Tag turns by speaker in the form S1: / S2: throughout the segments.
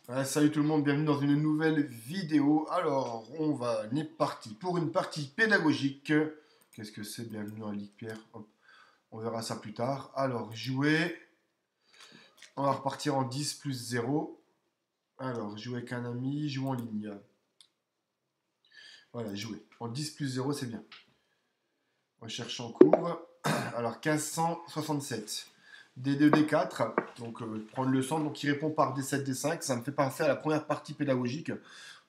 S1: Ouais, salut tout le monde, bienvenue dans une nouvelle vidéo. Alors, on est parti pour une partie pédagogique. Qu'est-ce que c'est? Bienvenue à Ligue Pierre. Hop, on verra ça plus tard. Alors, jouer. On va repartir en 10 plus 0. Alors, jouer avec un ami, jouer en ligne. Voilà, jouer. En 10 plus 0, c'est bien. Recherche en cours. Alors, 1567. D2, D4. Donc, prendre le centre. Donc, il répond par D7, D5. Ça me fait penser à la première partie pédagogique.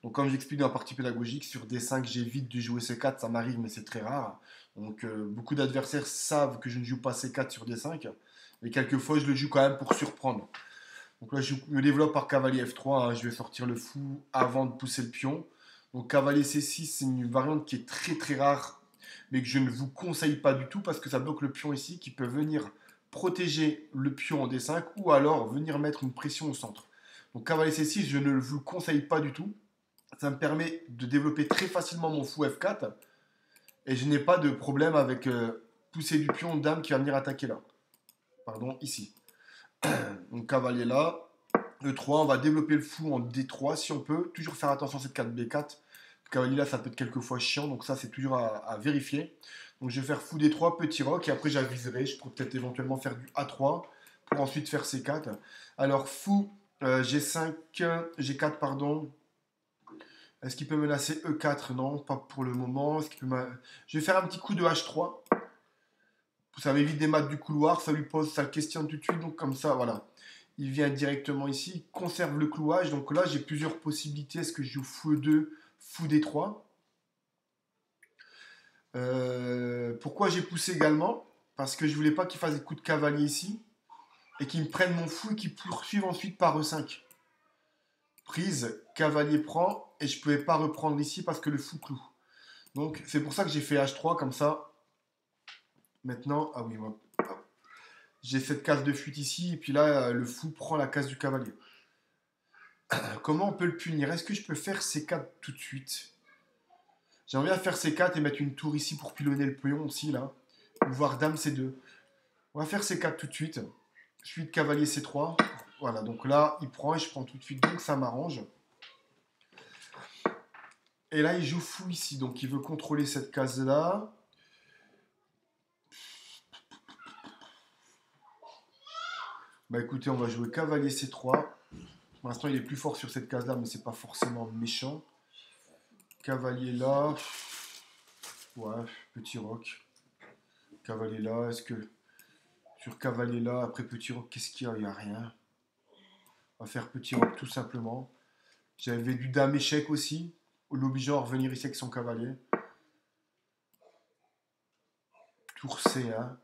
S1: Donc, comme j'explique dans la partie pédagogique, sur D5, j'évite de jouer C4, ça m'arrive, mais c'est très rare. Donc, beaucoup d'adversaires savent que je ne joue pas C4 sur D5, mais quelquefois, je le joue quand même pour surprendre. Donc là, je me développe par cavalier F3, hein. Je vais sortir le fou avant de pousser le pion. Donc, cavalier C6, c'est une variante qui est très très rare, mais que je ne vous conseille pas du tout parce que ça bloque le pion ici qui peut venir protéger le pion en D5 ou alors venir mettre une pression au centre. Donc, cavalier C6, je ne vous le conseille pas du tout. Ça me permet de développer très facilement mon fou F4 et je n'ai pas de problème avec pousser du pion dame qui va venir attaquer là. Pardon, ici. Donc cavalier là. E3, on va développer le fou en D3 si on peut. Toujours faire attention à cette 4 B4. Le cavalier là, ça peut être quelquefois chiant, donc ça c'est toujours à vérifier. Donc je vais faire fou D3, petit roc, et après j'aviserai. Je pourrais peut-être éventuellement faire du A3 pour ensuite faire C4. Alors fou G5, G4 pardon. Est-ce qu'il peut menacer E4? Non, pas pour le moment. Je vais faire un petit coup de H3. Ça m'évite des maths du couloir. Ça lui pose, ça le questionne tout de suite. Donc comme ça, voilà. Il vient directement ici. Il conserve le clouage. Donc là, j'ai plusieurs possibilités. Est-ce que je joue fou E2, fou D3? Pourquoi j'ai poussé également? Parce que je voulais pas qu'il fasse des coups de cavalier ici. Et qu'il me prenne mon fou et qu'il poursuive ensuite par E5. Prise, cavalier prend. Et je ne pouvais pas reprendre ici parce que le fou cloue. Donc c'est pour ça que j'ai fait H3 comme ça. Maintenant, ah oui, moi, j'ai cette case de fuite ici, et puis là, le fou prend la case du cavalier. Comment on peut le punir? Est-ce que je peux faire C4 tout de suite? J'aimerais bien faire C4 et mettre une tour ici pour pilonner le pion aussi, là. Ou voir dame C2. On va faire C4 tout de suite. Suite cavalier C3. Voilà, donc là, il prend et je prends tout de suite, donc ça m'arrange. Et là, il joue fou ici, donc il veut contrôler cette case-là. Bah écoutez, on va jouer cavalier C3. Pour l'instant, il est plus fort sur cette case-là, mais c'est pas forcément méchant. Cavalier là. Ouais, petit roc. Cavalier là. Est-ce que sur cavalier là, après petit roc, qu'est-ce qu'il y a? Il n'y a rien. On va faire petit roc tout simplement. J'avais du dame échec aussi, l'obligeant à revenir ici avec son cavalier. Tour C, hein.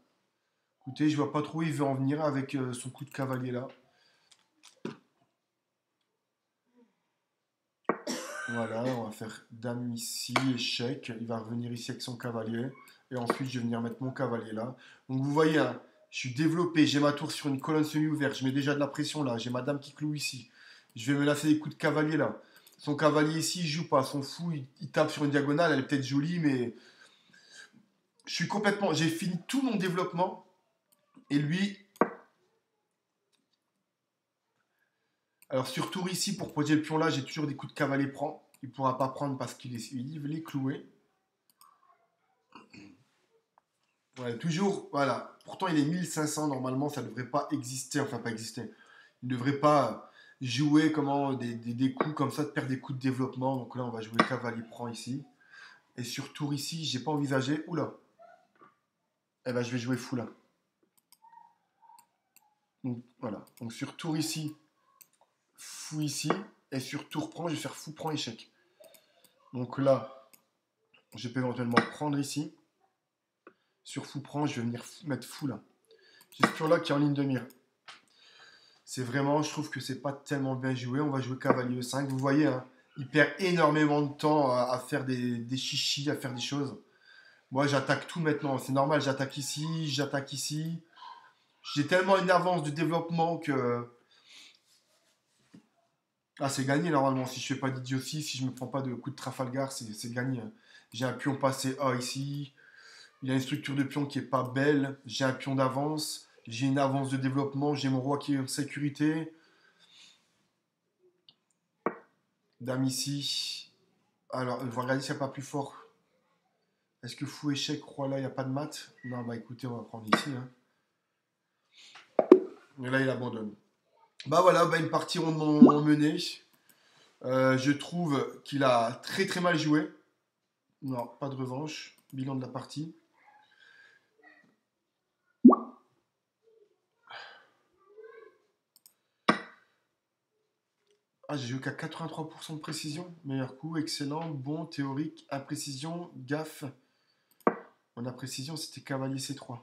S1: Écoutez, je vois pas trop où il veut en venir avec son coup de cavalier là. Voilà, on va faire dame ici, échec. Il va revenir ici avec son cavalier. Et ensuite, je vais venir mettre mon cavalier là. Donc vous voyez, hein, je suis développé. J'ai ma tour sur une colonne semi-ouverte. Je mets déjà de la pression là. J'ai ma dame qui cloue ici. Je vais me lasser des coups de cavalier là. Son cavalier ici, il joue pas. Son fou, il tape sur une diagonale. Elle est peut-être jolie, mais je suis complètement. J'ai fini tout mon développement. Et lui. Alors sur tour ici, pour protéger le pion là, j'ai toujours des coups de cavalier prend. Il ne pourra pas prendre parce qu'il est cloué. Ouais, toujours, voilà. Pourtant, il est 1500, normalement, ça ne devrait pas exister. Enfin, pas exister. Il ne devrait pas jouer comment, des coups comme ça, de perdre des coups de développement. Donc là, on va jouer cavalier prend ici. Et sur tour ici, j'ai pas envisagé. Oula. Eh ben, je vais jouer fou là. Donc, voilà. Donc sur tour ici, fou ici. Et sur tour prend, je vais faire fou prend échec. Donc là, je peux éventuellement prendre ici. Sur fou prend, je vais venir mettre fou là. J'ai ce pion là qui est en ligne de mire. C'est vraiment, je trouve que c'est pas tellement bien joué. On va jouer cavalier E5. Vous voyez, hein, il perd énormément de temps à faire des chichis, à faire des choses. Moi, j'attaque tout maintenant. C'est normal, j'attaque ici, j'attaque ici. J'ai tellement une avance de développement que. Ah, c'est gagné normalement. Si je fais pas d'idiotie, si je me prends pas de coup de Trafalgar, c'est gagné. J'ai un pion passé A ici. Il a une structure de pion qui est pas belle. J'ai un pion d'avance. J'ai une avance de développement. J'ai mon roi qui est en sécurité. Dame ici. Alors, on va regarder s'il n'y a pas plus fort. Est-ce que fou échec, roi là, il n'y a pas de mat? Non, bah écoutez, on va prendre ici. Hein. Et là, il abandonne. Bah voilà, bah une partie rondement menée. Je trouve qu'il a très très mal joué. Non, pas de revanche. Bilan de la partie. Ah, j'ai joué qu'à 83% de précision. Meilleur coup, excellent, bon, théorique, imprécision, gaffe. Mon imprécision, c'était cavalier C3.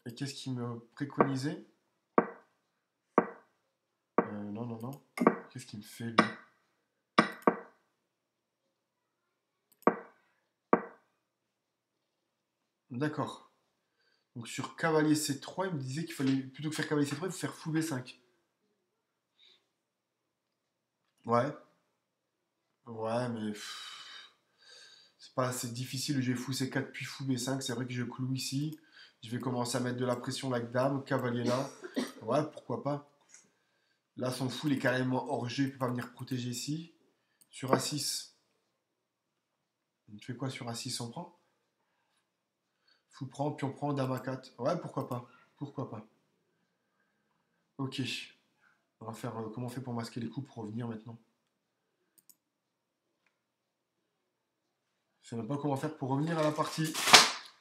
S1: Et qu'est-ce qu'il me préconisait? Non, non, non. Qu'est-ce qu'il me fait, lui? D'accord. Donc sur cavalier C3, il me disait qu'il fallait, plutôt que faire cavalier C3, il faut faire fou B5. Ouais. Ouais, mais c'est pas assez difficile. J'ai fou C4 puis fou B5. C'est vrai que je cloue ici. Je vais commencer à mettre de la pression avec dame, cavalier là. Ouais, pourquoi pas. Là, son fou il est carrément hors jeu. Il peut pas venir protéger ici. Sur A6. On fait quoi sur A6? On prend? Fou prend, puis on prend dame A4. Ouais, pourquoi pas. Pourquoi pas. Ok. On va faire comment on fait pour masquer les coups pour revenir maintenant. Je sais même pas comment faire pour revenir à la partie.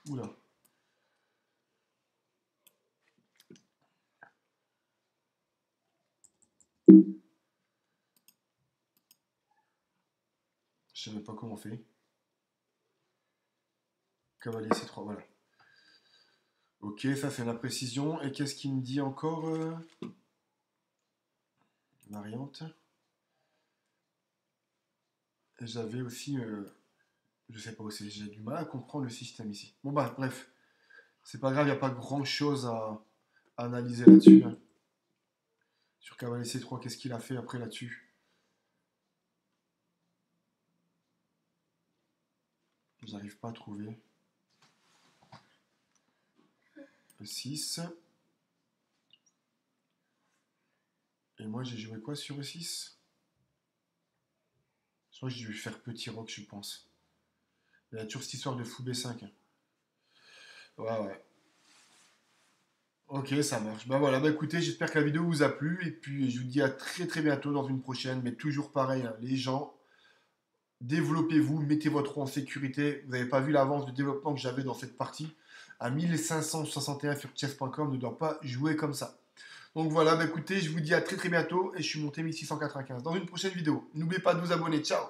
S1: Oula. Je sais même pas comment on fait. Cavalier C3, voilà. Ok, ça c'est la précision. Et qu'est-ce qu'il me dit encore variante. Et j'avais aussi, je sais pas aussi, j'ai du mal à comprendre le système ici. Bon bah bref, c'est pas grave, il n'y a pas grand chose à analyser là-dessus. Hein. Sur cavalier C3, qu'est-ce qu'il a fait après là-dessus? J'arrive pas à trouver. E6. Et moi j'ai joué quoi sur E6? Je crois que j'ai dû faire petit roc, je pense. Il y a toujours cette histoire de fou B5. Hein. Ouais, ouais. Ok, ça marche. Bah voilà, bah écoutez, j'espère que la vidéo vous a plu. Et puis je vous dis à très très bientôt dans une prochaine. Mais toujours pareil, hein, les gens, développez-vous, mettez votre roue en sécurité. Vous n'avez pas vu l'avance de développement que j'avais dans cette partie. À 1561 sur chess.com, ne doit pas jouer comme ça. Donc voilà, bah écoutez, je vous dis à très très bientôt. Et je suis monté 1695 dans une prochaine vidéo. N'oubliez pas de vous abonner. Ciao!